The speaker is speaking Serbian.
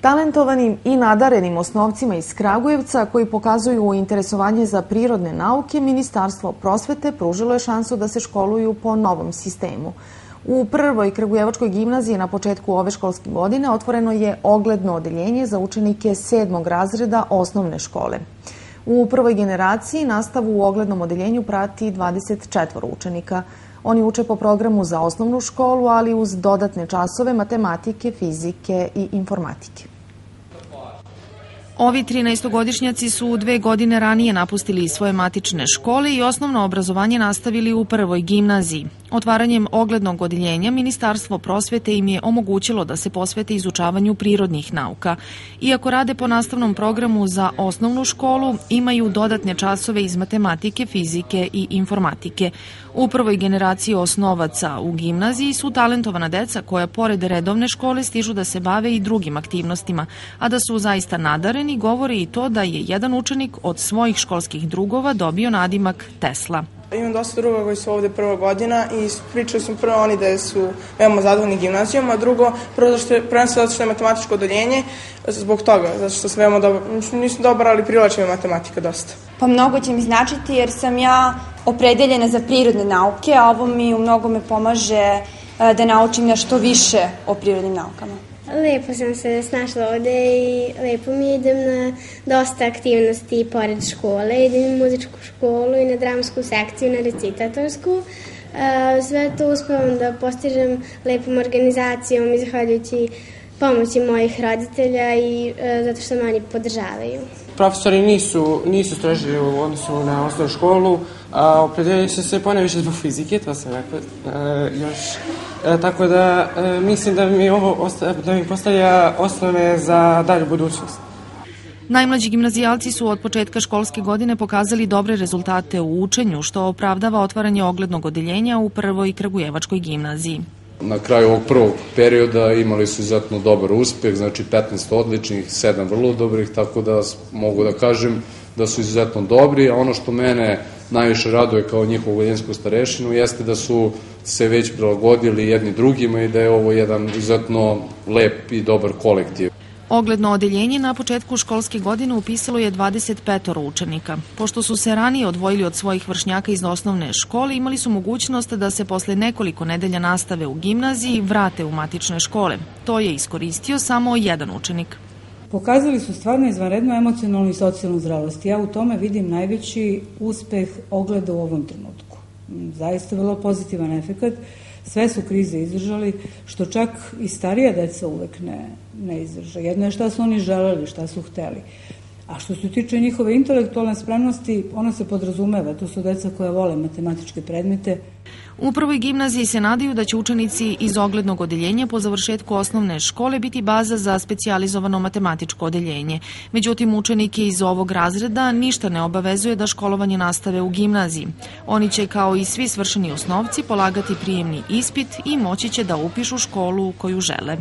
Talentovanim i nadarenim osnovcima iz Kragujevca koji pokazuju interesovanje za prirodne nauke, Ministarstvo prosvete pružilo je šansu da se školuju po novom sistemu. U Prvoj Kragujevačkoj gimnaziji na početku ove školske godine otvoreno je ogledno odeljenje za učenike 7. razreda osnovne škole. U prvoj generaciji nastavu u oglednom odeljenju prati 24 učenika. Oni uče po programu za osnovnu školu, ali uz dodatne časove matematike, fizike i informatike. Ovi 13-godišnjaci su 2 godine ranije napustili svoje matične škole i osnovno obrazovanje nastavili u Prvoj gimnaziji. Otvaranjem oglednog odeljenja Ministarstvo prosvete im je omogućilo da se posvete izučavanju prirodnih nauka. Iako rade po nastavnom programu za osnovnu školu, imaju dodatne časove iz matematike, fizike i informatike. U prvoj generaciji osnovaca u gimnaziji su talentovana deca koja pored redovne škole stižu da se bave i drugim aktivnostima, a da su zaista nadareni govori i to da je jedan učenik od svojih školskih drugova dobio nadimak Tesla. Imam dosta druga koji su ovde prva godina i pričali su prvo oni da su veoma zadovoljni gimnazijom, a drugo, prvenstveno zato što je matematičko odeljenje, zbog toga, zato što sam veoma dobar, nisam dobar, ali privlači me matematika dosta. Pa mnogo će mi značiti jer sam ja opredeljena za prirodne nauke, a ovo mi u mnogome pomaže da naučim nešto više o prirodnim naukama. Lepo sam se snašla ovde i lepo mi idem na dosta aktivnosti pored škole. Idem u muzičku školu i na dramsku sekciju, na recitatorsku. Sve to uspevam da postižem lepom organizacijom i zahvaljujući pomoći mojih roditelja i zato što me oni podržavaju. Profesori nisu stroži u odnosu na osnovnu školu, a opredelili su se poneviše zbog fizike, to sam rekao još. Tako da mislim da mi postavlja osnove za dalju budućnost. Najmlađi gimnazijalci su od početka školske godine pokazali dobre rezultate u učenju, što opravdava otvaranje oglednog odeljenja u Prvoj Kragujevačkoj gimnaziji. Na kraju ovog prvog perioda imali su izuzetno dobar uspeh, znači 15 odličnih, 7 vrlo dobrih, tako da mogu da kažem da su izuzetno dobri, a ono što mene najviše raduje kao njihovu odeljensku starešinu jeste da su se već prilagodili jedni drugima i da je ovo jedan izuzetno lep i dobar kolektiv. Ogledno odeljenje na početku školske godine upisalo je 25 učenika. Pošto su se ranije odvojili od svojih vršnjaka iz osnovne škole, imali su mogućnost da se posle nekoliko nedelja nastave u gimnaziji vrate u matične škole. To je iskoristio samo jedan učenik. Pokazali su stvarno izvanrednu emocionalnu i socijalnu zrelost. Ja u tome vidim najveći uspeh ogleda u ovom trenutku. Zaista vrlo pozitivan efekat. Sve su krize izdržali, što čak i starija deca uvek ne izdrža. Jedno je šta su oni želeli, šta su hteli. A što se tiče njihove intelektualne spremnosti, ona se podrazumeva. To su deca koja vole matematičke predmete. U Prvoj gimnaziji se nadaju da će učenici iz oglednog odeljenja po završetku osnovne škole biti baza za specijalizovano matematičko odeljenje. Međutim, učenike iz ovog razreda ništa ne obavezuje da školovanje nastave u gimnaziji. Oni će, kao i svi svršeni osnovci, polagati prijemni ispit i moći će da upišu školu koju žele.